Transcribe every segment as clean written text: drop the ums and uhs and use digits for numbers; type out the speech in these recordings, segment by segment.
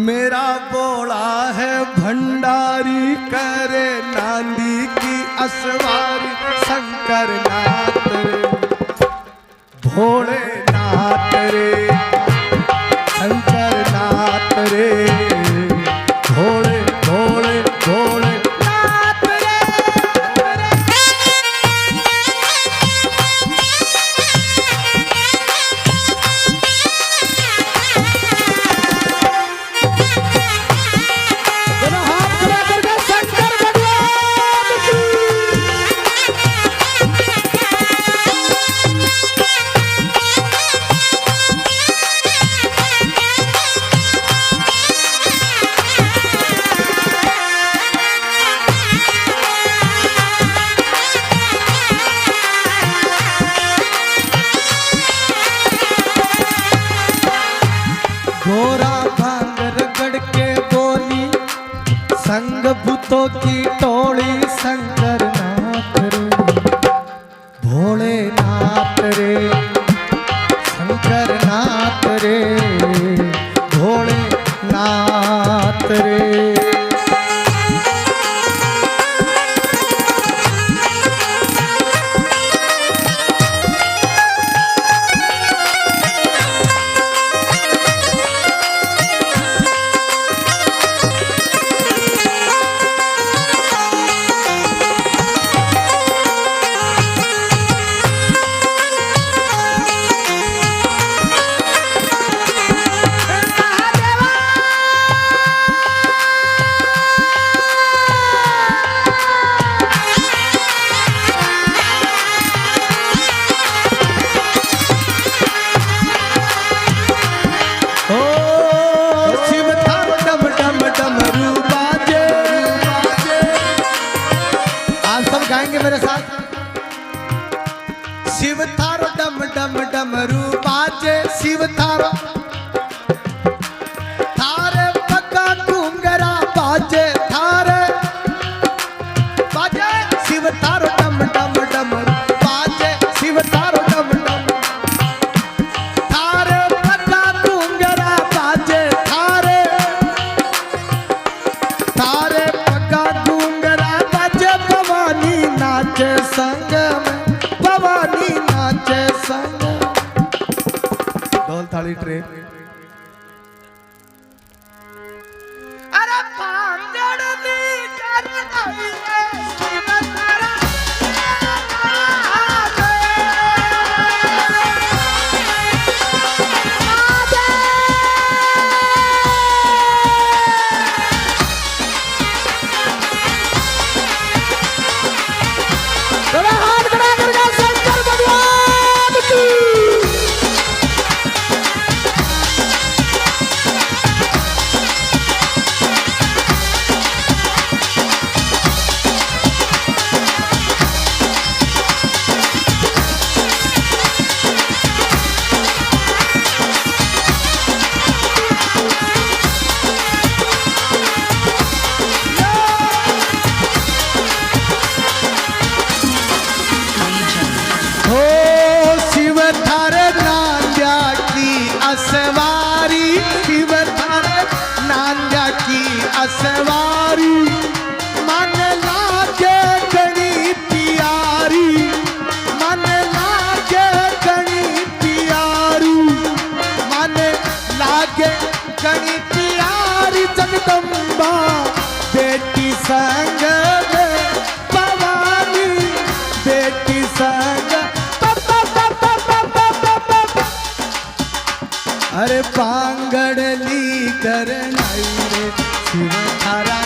मेरा बोला है भंडारी करे नांदी की असवारी शंकर नाथ रे भोले नाथ रे शंकर नाथ रे भोले भोले भोले नाथ रे। गोरा भांग रगड़ के बोली संग भूतों की टोली शंकर नाथ रे भोले नाथ रे शंकर नाथ रे भोले नाथ रे। गाएंगे मेरे साथ। शिव थारो डम डम डमरू बाजे शिव थारो थारे पक्का घूंगरा बाजे थारे बाजे शिव थारो डम डम डमरू बाजे शिव थारो डम डम थारे पक्का घूंगरा बाजे थारे थारे पक्का घूंगरा बाजे भवानी नाचे संग में भवानी नाचे संग। ढोल थाली ट्रे अरे पांगड़ दी कर आई शिव तारा असवारी मन लागे गणी प्यारी मन लागे गणी प्यारी मन लागे गणी प्यारी जगदम्बा बेटी संग भवानी बेटी संग अरे पांगड़ली करनाई रे शिव थारा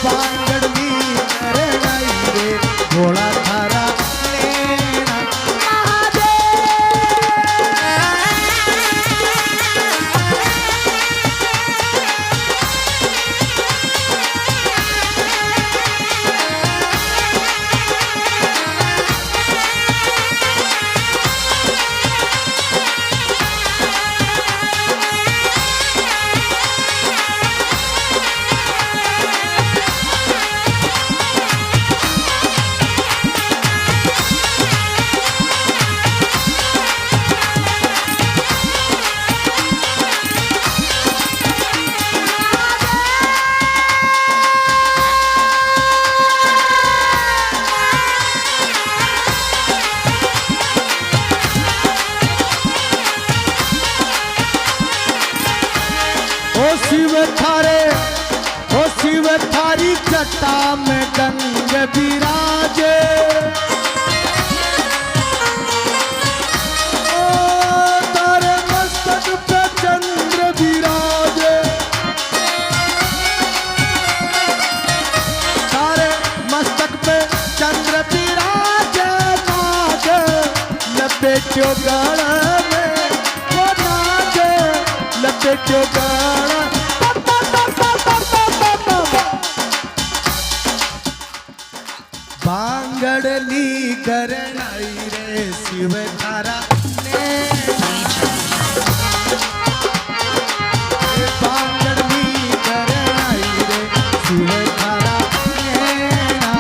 पांगड़ली करनाई रे भोला थारा जटा में गंग विराजे, ओ तारे मस्तक पे चंद्र विराजे, तारे मस्तक पे चंद्र विराजे, नाग लपेटो गण में, वो नाग लपेटो गण। बांगड़ली करनाई रे शिव तारा ने, बांगड़ली करनाई रे शिव तारा नैना।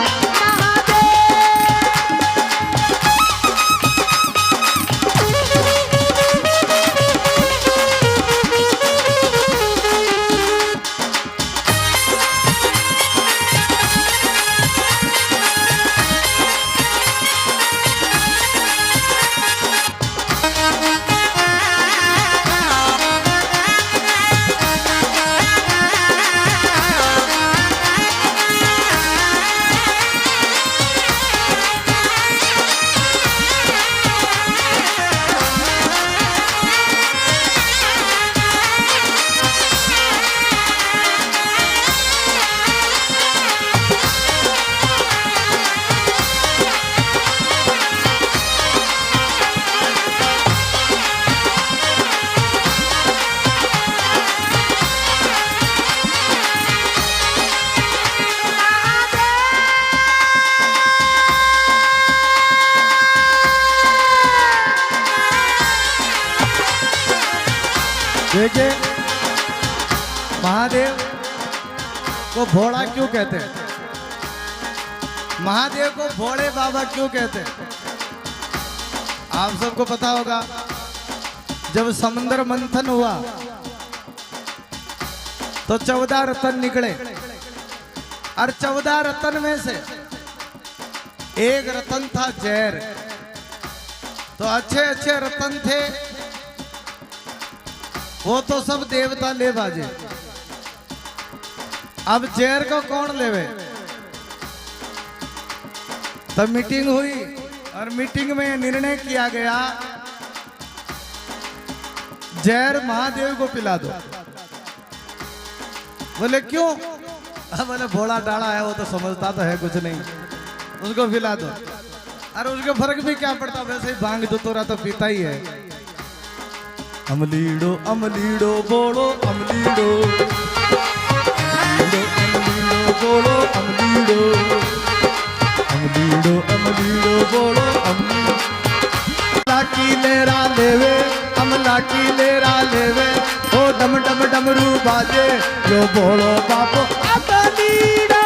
देखिए महादेव को भोड़ा क्यों कहते हैं, महादेव को भोले बाबा क्यों कहते हैं? आप सबको पता होगा जब समुद्र मंथन हुआ तो 14 रत्न निकले और 14 रत्न में से एक रत्न था जहर। तो अच्छे अच्छे रत्न थे वो तो सब देवता ले बाजे, अब जहर को कौन लेवे? तब मीटिंग हुई और मीटिंग में निर्णय किया गया जहर महादेव को पिला दो। बोले क्यों? अब बोले भोला डाला है वो तो समझता तो है कुछ नहीं, उसको पिला दो। अरे उसके फर्क भी क्या पड़ता, वैसे ही भांग धतूरा तो पीता ही है। अमलीडो अमलीडो बोलो अमलीडो, अमलीडो बोलो अमलीडो, अमलीडो अमलीडो बोलो अमलीडो। अमला की लेरा लेवे, अमला की लेरा लेवे, ओ डम डम डमरू बाजे, जो बोलो बापो अमलीडो।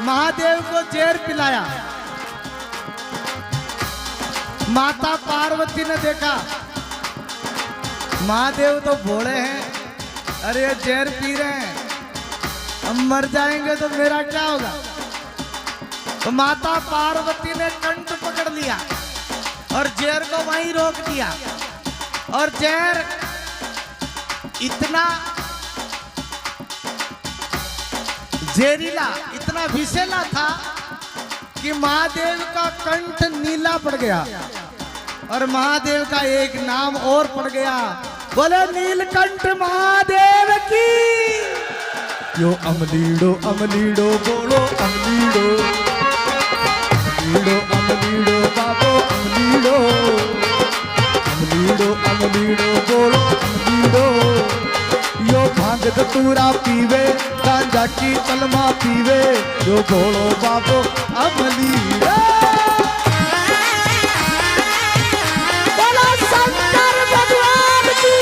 महादेव को जहर पिलाया, माता पार्वती ने देखा महादेव तो भोले हैं, अरे जहर पी रहे हैं, हम मर जाएंगे तो मेरा क्या होगा? तो माता पार्वती ने कंठ पकड़ लिया और जहर को वहीं रोक दिया। और जहर इतना जहरीला, इतना विषैला था कि महादेव का कंठ नीला पड़ गया और महादेव का एक नाम और पड़ गया, बोले नीलकंठ महादेव की। यो अमलीडो अमलीडो बोलो अमलीडो, अमलीडो अमलीडो बाबो अमलीडो, अमलीडो अमलीडो बोलो अमलीडो। यो भांग धतूरा पीवे, गांजा की तलमा पीवे, जो बोलो बाबो अमलीडो। बोलो शंकर भगवान की।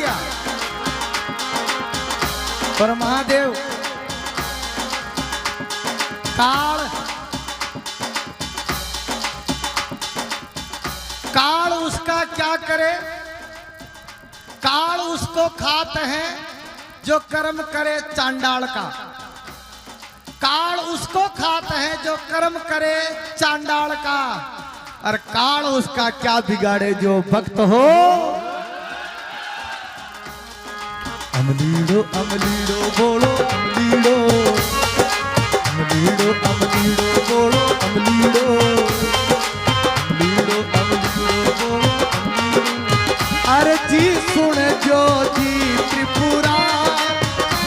गया। पर महादेव काल उसका क्या करे? काल उसको खाते हैं जो कर्म करे चांडाल का। काल उसको खाते हैं जो कर्म करे चांडाल का। और काल उसका क्या बिगाड़े जो भक्त हो। अमलीड़ो अमलीड़ो बोलो अमलीड़ो, अमलीड़ो अमलीड़ो बोलो अमलीड़ो, अमलीड़ो अमलीड़ो बोलो अमलीड़ो। अरे जी सुन जो जी त्रिपुरा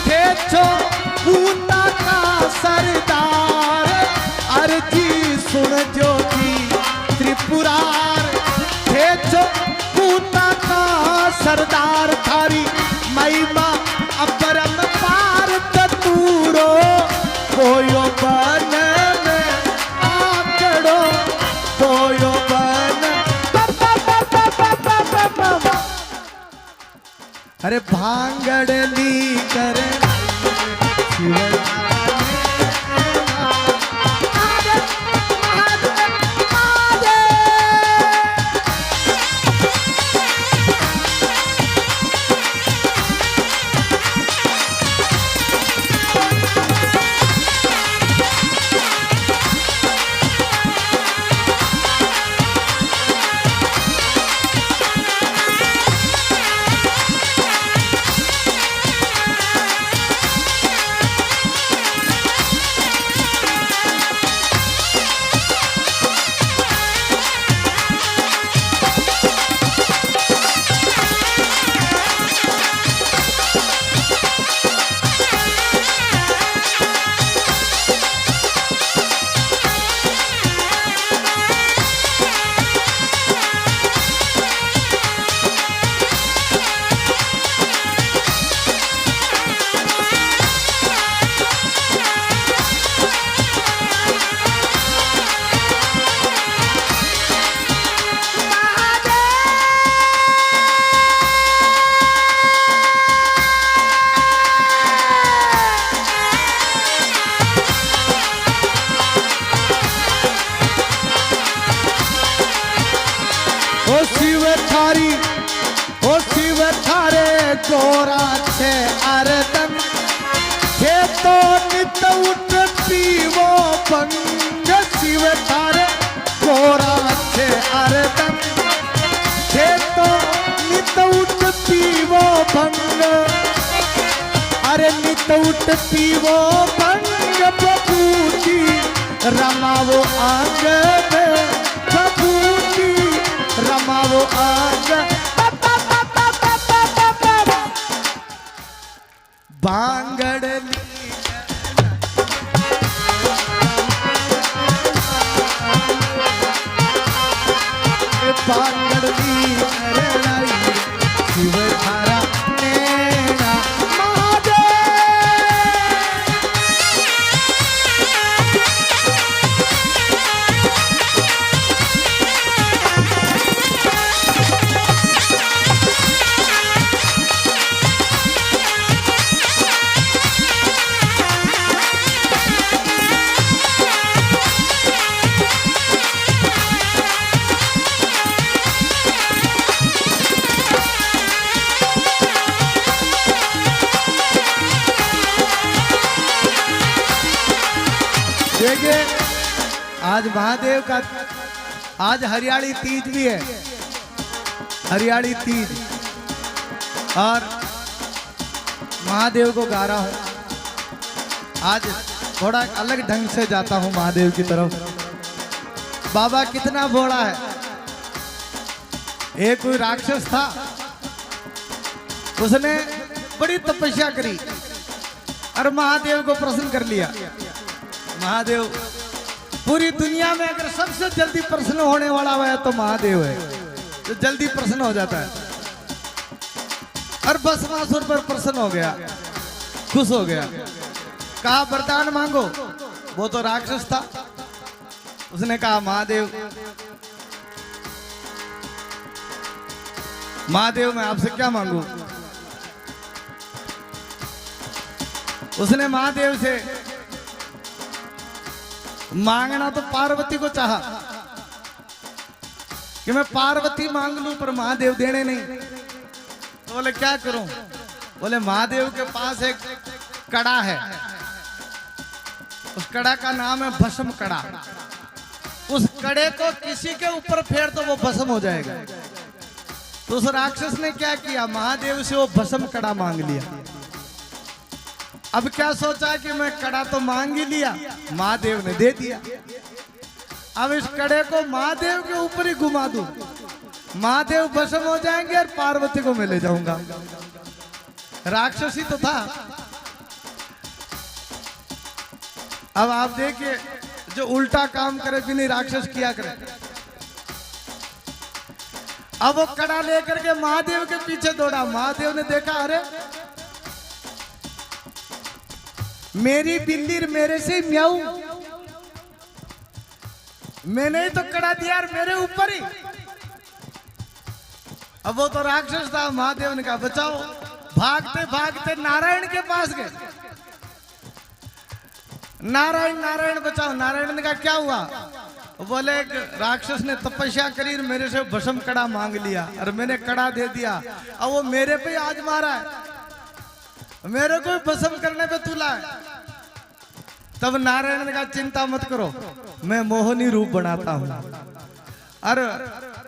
थे छो पूता का सरदार। अरे जी सुन जो जी त्रिपुरार थे छो पूता का सरदार। थारी महिमा अपरम पार तूरो कोयो बन में आकड़ो कोयो बन। अरे भांगड़ली करे गोरा छे अरदन छे तो नित उठ पीवो भंग। शिव थारे गोरा छे अरदन छे तो नित उठ पीवो भंग। अरे नित उठ पीवो भंग बबूती रमावो आंग में बबूती रमावो आंग। बांगड़ली बांगड़ली शिव थारा नैना देखिए आज महादेव का आज हरियाली तीज भी है। हरियाली तीज और महादेव को गा रहा हूं। आज थोड़ा अलग ढंग से जाता हूं महादेव की तरफ। बाबा कितना भोला है। एक कोई राक्षस था, उसने बड़ी तपस्या करी और महादेव को प्रसन्न कर लिया। महादेव पूरी दुनिया में अगर सबसे जल्दी प्रसन्न होने वाला है तो महादेव है, जो जल्दी प्रसन्न हो जाता है। और भस्मासुर पर प्रसन्न हो गया, खुश हो गया। कहा वरदान मांगो। वो तो राक्षस था, उसने कहा महादेव महादेव मैं आपसे क्या मांगू। उसने महादेव से मांगना तो पार्वती को चाहा कि मैं पार्वती मांग लूं, पर महादेव देने नहीं। तो बोले क्या करूं? बोले महादेव के पास एक कड़ा है, उस कड़ा का नाम है भस्म कड़ा। उस कड़े को किसी के ऊपर फेर तो वो भस्म हो जाएगा। तो उस राक्षस ने क्या किया, महादेव से वो भस्म कड़ा मांग लिया। अब क्या सोचा कि मैं कड़ा तो मांग ही लिया, महादेव ने दे दिया। अब इस कड़े को महादेव के ऊपर ही घुमा दूं, महादेव भस्म हो जाएंगे और पार्वती को मैं ले जाऊंगा। राक्षसी तो था। अब आप देखिए, जो उल्टा काम करे भी नहीं राक्षस किया करे। अब वो कड़ा लेकर के महादेव के पीछे दौड़ा। महादेव ने देखा, अरे मेरी बिल्ली मेरे से म्याऊ, मैंने ही तो कड़ा दिया और मेरे ऊपर ही। अब वो तो राक्षस था। महादेव ने कहा बचाओ। भागते भागते नारायण के पास गए। नारायण नारायण बचाओ। नारायण ने कहा क्या हुआ? बोले एक राक्षस ने तपस्या करी, मेरे से भस्म कड़ा मांग लिया और मैंने कड़ा दे दिया। अब वो मेरे पे आज मारा है, मेरे को भस्म करने पे तुला है। तब नारायण ने कहा चिंता मत करो, मैं मोहिनी रूप बनाता हूं। और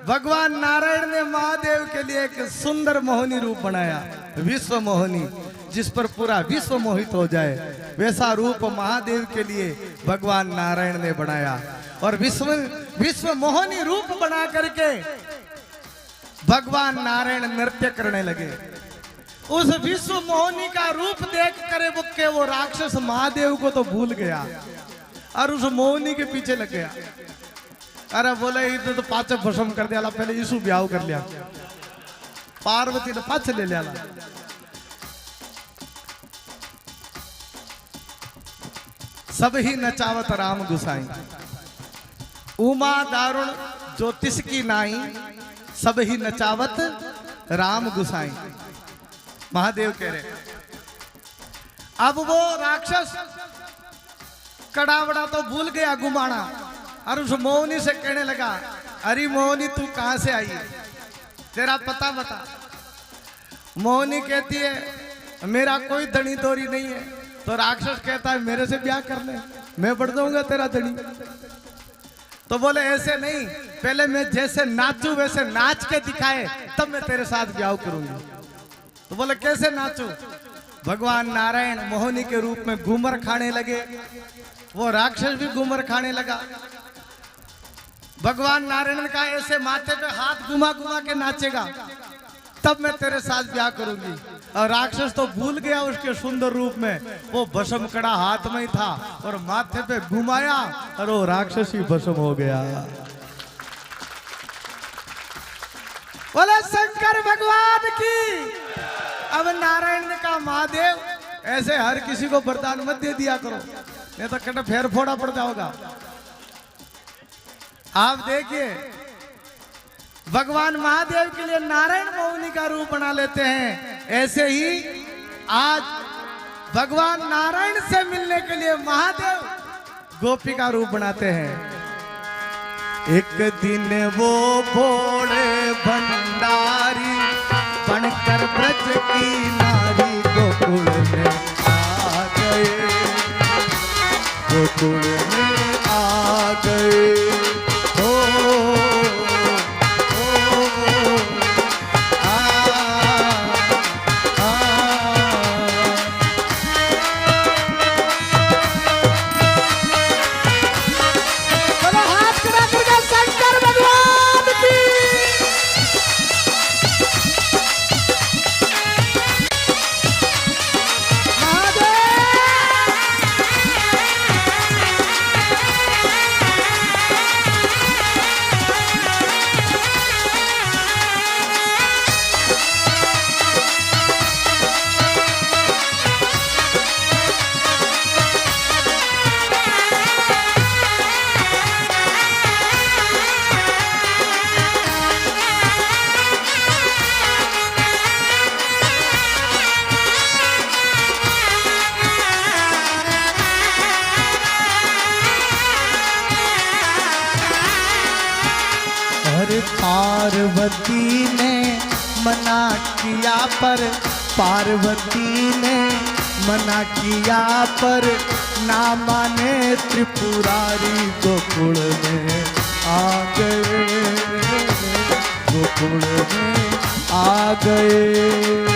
भगवान नारायण ने महादेव के लिए एक सुंदर मोहिनी रूप बनाया, विश्व मोहिनी, जिस पर पूरा विश्व मोहित हो जाए, वैसा रूप महादेव के लिए भगवान नारायण ने बनाया। और विश्व मोहिनी रूप बना करके भगवान नारायण नृत्य करने लगे। उस विश्व मोहिनी का रूप देख कर वो राक्षस महादेव को तो भूल गया और उस मोहिनी के पीछे लग गया। अरे बोले इधर तो पाचे भस्म कर दिया, पहले यीशु ब्याह कर लिया, पार्वती ने पाचे ले लिया। सब ही नचावत राम गुसाई, उमा दारुण ज्योतिष की नाई, सब ही नचावत राम गुसाई। महादेव कह रहे। अब वो राक्षस कड़ावड़ा तो भूल गया घुमाना और उस मोहिनी से कहने लगा, अरे मोहिनी तू कहां से आई, तेरा पता बता। मोहिनी कहती है मेरा कोई धनी दोरी नहीं है। तो राक्षस कहता है मेरे से ब्याह कर ले, मैं बढ़ दूंगा तेरा धनी। तो बोले ऐसे नहीं, पहले मैं जैसे नाचूं वैसे नाच के दिखाए तब मैं तेरे साथ ब्याह करूंगी। तो बोले कैसे नाचूं? भगवान नारायण मोहिनी के रूप में घूमर खाने लगे, वो राक्षस भी घूमर खाने लगा। भगवान नारायण ने कहा ऐसे माथे पे हाथ घुमा घुमा के नाचेगा तब मैं तेरे साथ ब्याह करूंगी। और राक्षस तो भूल गया उसके सुंदर रूप में, वो भस्म कड़ा हाथ में ही था और माथे पे घुमाया और वो राक्षस ही भस्म हो गया। बोले शंकर भगवान की। अब नारायण ने कहा महादेव ऐसे हर किसी को वरदान मत दे दिया करो, नहीं तो कट फेर फोड़ा पड़ जाओगा। आप देखिए भगवान महादेव के लिए नारायण मोहिनी का रूप बना लेते हैं, ऐसे ही आज भगवान नारायण से मिलने के लिए महादेव गोपी का रूप बनाते हैं। एक दिन वो भोले भंडारी बनकर ब्रज की नारी गोकुल में आ गए, गोकुल में आ गए। पार्वती ने मना किया पर पार्वती ने मना किया पर ना माने त्रिपुरारी गोकुल में आ गए, गोकुल में आ गए।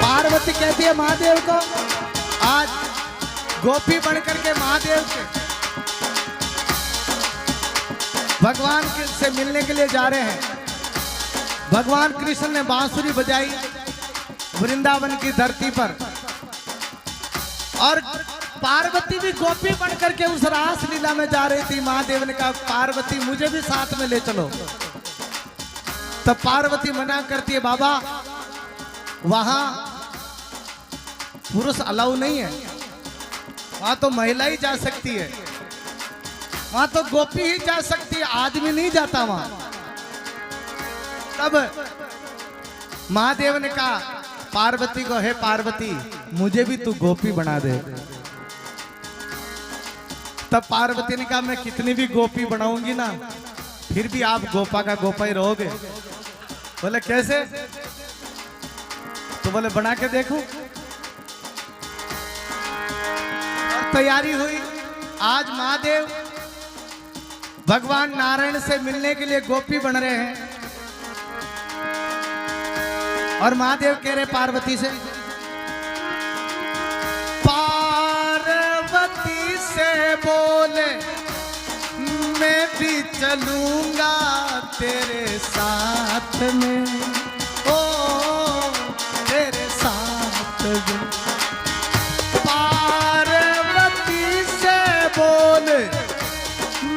पार्वती कहती है महादेव को, आज गोपी बनकर के महादेव के भगवान से मिलने के लिए जा रहे हैं। भगवान कृष्ण ने बांसुरी बजाई वृंदावन की धरती पर, और पार्वती भी गोपी बनकर के उस रास लीला में जा रही थी। महादेव ने कहा पार्वती मुझे भी साथ में ले चलो। तब पार्वती मना करती है, बाबा वहां पुरुष अलाउ नहीं है, वहां तो महिला ही जा सकती है, वहां तो गोपी ही जा सकती है, आदमी नहीं जाता वहां। तब महादेव ने कहा पार्वती को, हे पार्वती मुझे भी तू गोपी बना दे। तब पार्वती ने कहा मैं कितनी भी गोपी बनाऊंगी ना, फिर भी आप गोपा का गोपा ही रहोगे। बोले कैसे? तो बोले बना के देखो। तैयारी हुई। आज महादेव भगवान नारायण से मिलने के लिए गोपी बन रहे हैं, और महादेव कह रहे पार्वती से, पार्वती से बोले मैं भी चलूंगा तेरे साथ में, ओ तेरे साथ में।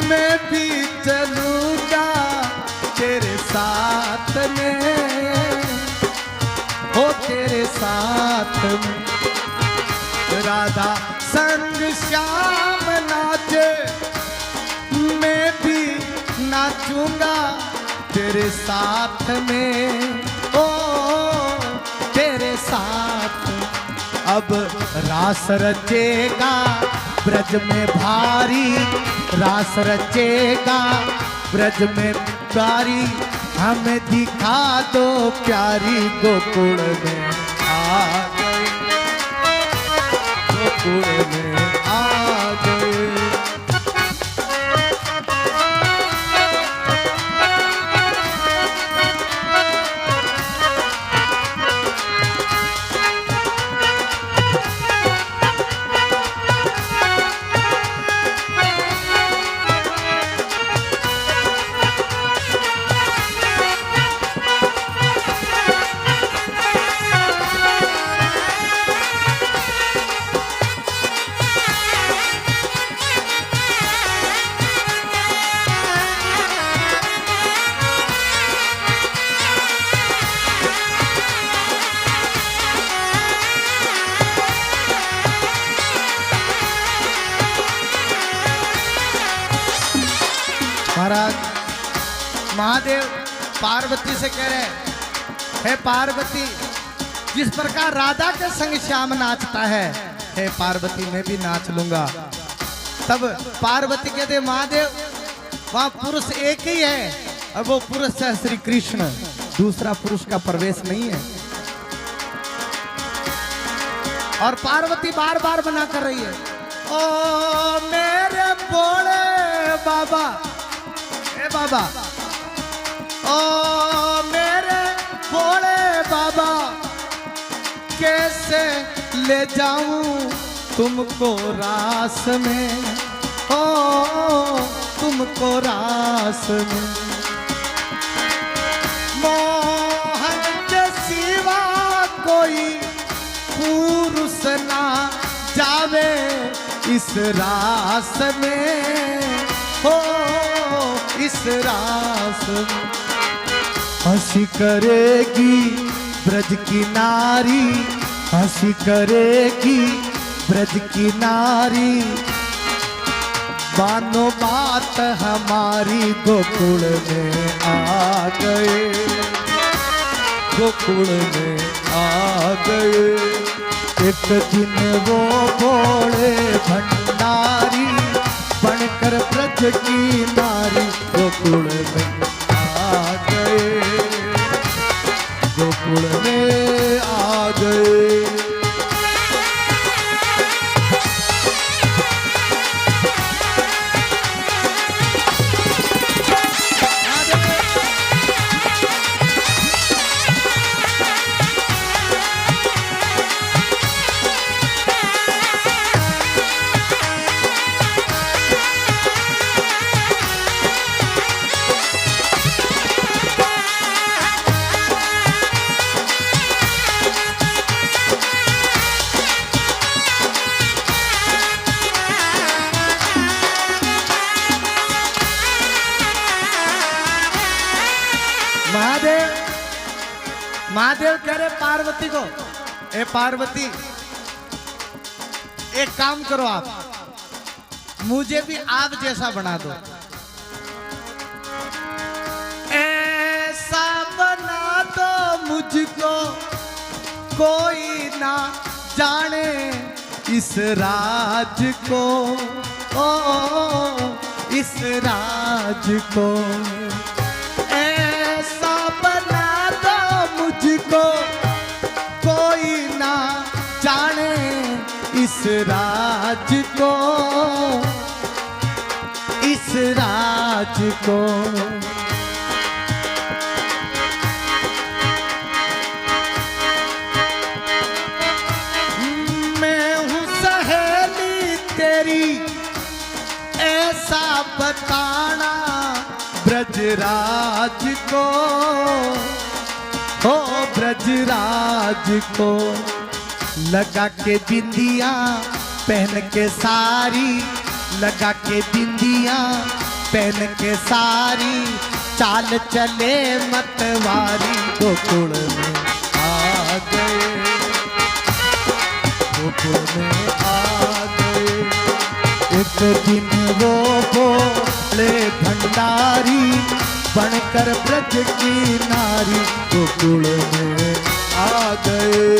मैं भी चलूंगा तेरे साथ में, हो तेरे साथ में। राधा संग श्याम नाचे, मैं भी नाचूंगा तेरे साथ में, ओ तेरे साथ। अब रास रचेगा ब्रज में भारी, रास रचेगा ब्रज में प्यारी, हमें दिखा दो प्यारी गोकुल में आ गए, गोकुल में आ गए। महाराज महादेव पार्वती से कह रहे, हे पार्वती जिस प्रकार राधा के संग श्याम नाचता है, हे पार्वती मैं भी नाच लूंगा। तब पार्वती कहते महादेव वहां पुरुष एक ही है, और वो पुरुष है श्री कृष्ण, दूसरा पुरुष का प्रवेश नहीं है। और पार्वती बार बार मना कर रही है, ओ मेरे भोले बाबा, हे बाबा, ओ मेरे भोले बाबा, कैसे ले जाऊं तुमको रास में, ओ तुमको रास में। मोहन के सिवा कोई पुरुष ना जावे इस रास में, हो इस रास में। हंसी करेगी ब्रज की नारी, हंसी करेगी ब्रज की नारी, मानो बात हमारी गोकुल में आ गए, गोकुल में आ गए। एक दिन वो भोले भंडारी बनकर ब्रज की नारी गोकुल में आ गए, गोकुल में आ गए। महादेव महादेव कह रहे पार्वती को, ए पार्वती एक काम करो, आप मुझे भी आप जैसा बना दो, ऐसा बना दो मुझको कोई ना जाने इस राज को, ओ इस राज को, ऐसा बना दो मुझको कोई ना जाने इस राज को, इस राज को। मैं हूँ सहेली तेरी ऐसा बताना ब्रजराज को, हो ब्रजराज को। लगा के बिंदिया पहन के सारी, लगा के बिंदिया पहन के सारी, चाल चले मतवारी गोकुल में आ गए, गोकुल में आ गए। एक दिन वो भोले भंडारी बनकर ब्रज की नारी गोकुल में आ गए।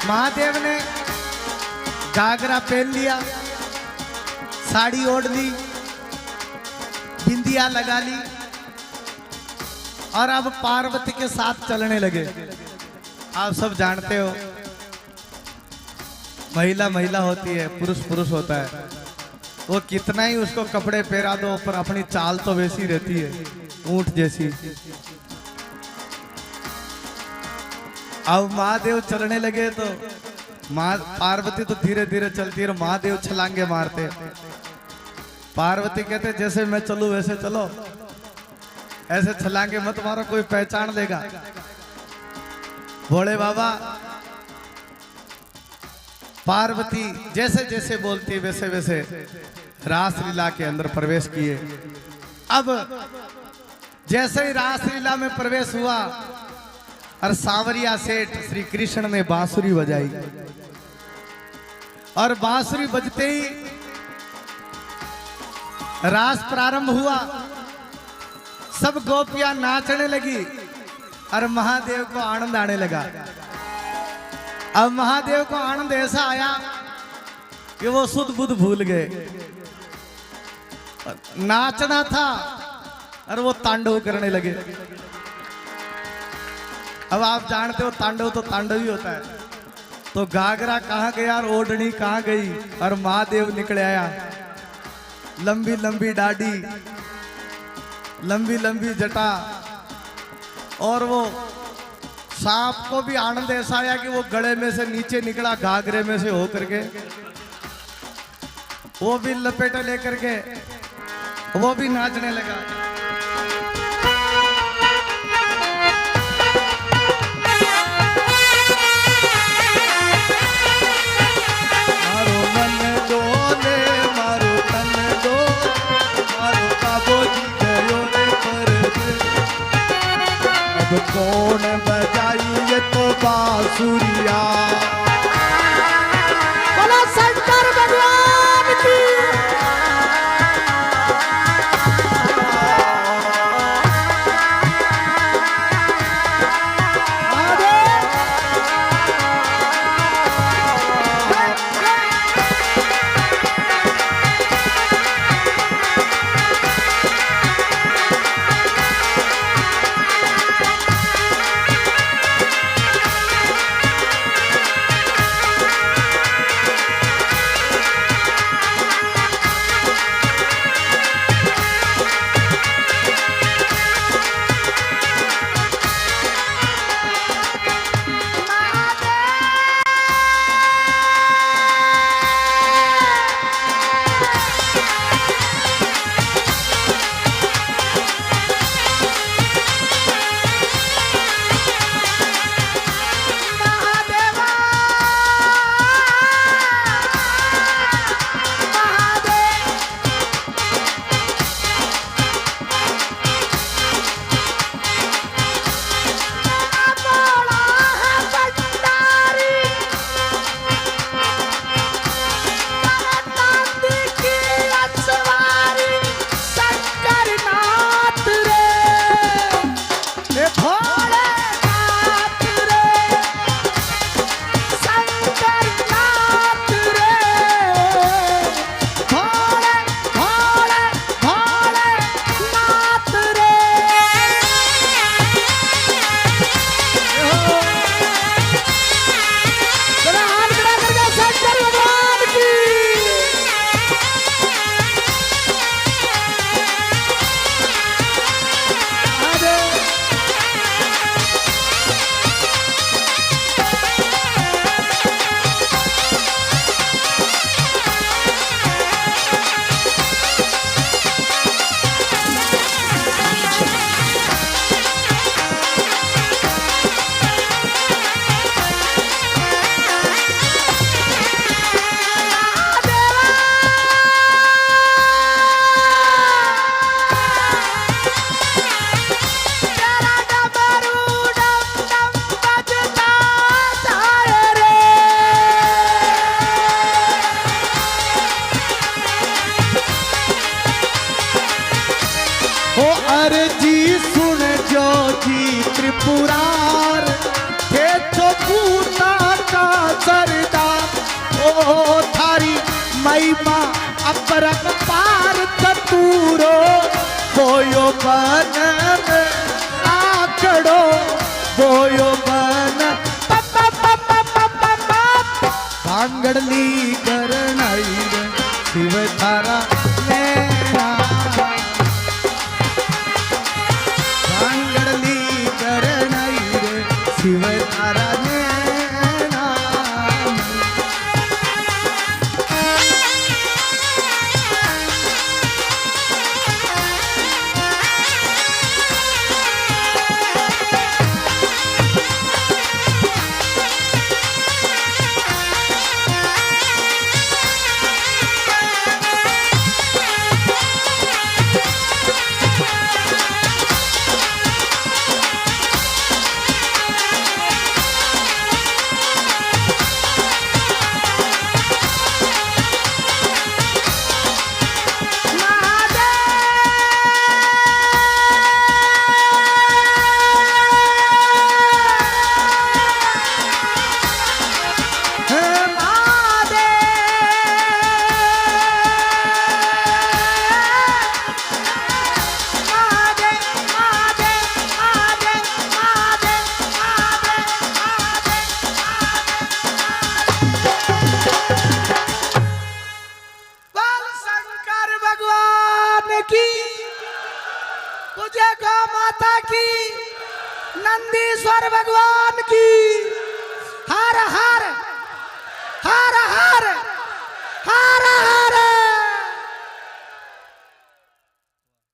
महादेव ने घाघरा पहन लिया, साड़ी ओढ़ ली, बिंदिया लगा ली और अब पार्वती के साथ चलने लगे। आप सब जानते हो महिला महिला होती है, पुरुष पुरुष होता है। वो कितना ही उसको कपड़े पहरा दो पर अपनी चाल तो वैसी रहती है, ऊंट जैसी। अब महादेव चलने लगे तो पार्वती तो धीरे धीरे चलती है, महादेव छलांगे मारते। पार्वती कहते जैसे मैं चलूं वैसे चलो, ऐसे छलांगे मत मारो, कोई पहचान लेगा। भोले बाबा पार्वती जैसे जैसे बोलती वैसे वैसे रास लीला के अंदर प्रवेश किए। अब जैसे ही रास लीला में प्रवेश हुआ और सांवरिया सेठ श्री कृष्ण ने बांसुरी बजाई और बांसुरी बजते ही रास प्रारंभ हुआ। सब गोपियां नाचने लगी और महादेव को आनंद आने लगा। अब महादेव को आनंद ऐसा आया कि वो सुध बुध भूल गए। नाचना था और वो तांडव करने लगे। अब आप जानते हो तांडव तो तांडव ही होता है। तो घाघरा कहाँ गया और ओढ़नी कहाँ गई और महादेव निकल आया। लंबी लंबी दाढ़ी, लंबी लंबी जटा, और वो सांप को भी आनंद ऐसा आया कि वो गले में से नीचे निकला घाघरे में से होकर के, वो भी लपेटे लेकर के वो भी नाचने लगा। मारो मन डोले मारो तन डोले मारो काबोजी गयो रे परदेस। अब कौन बजाई ये तो बांसुरिया। बोलो शंकर भगवान की। अर्जी सुन जो जी त्रिपुरार थे तो पूता का सरदार। ओ थारी महिमा अपरम पार चतुरो बोयो बन आकड़ो बोयो बन भांगड़ली करनाई शिव थारा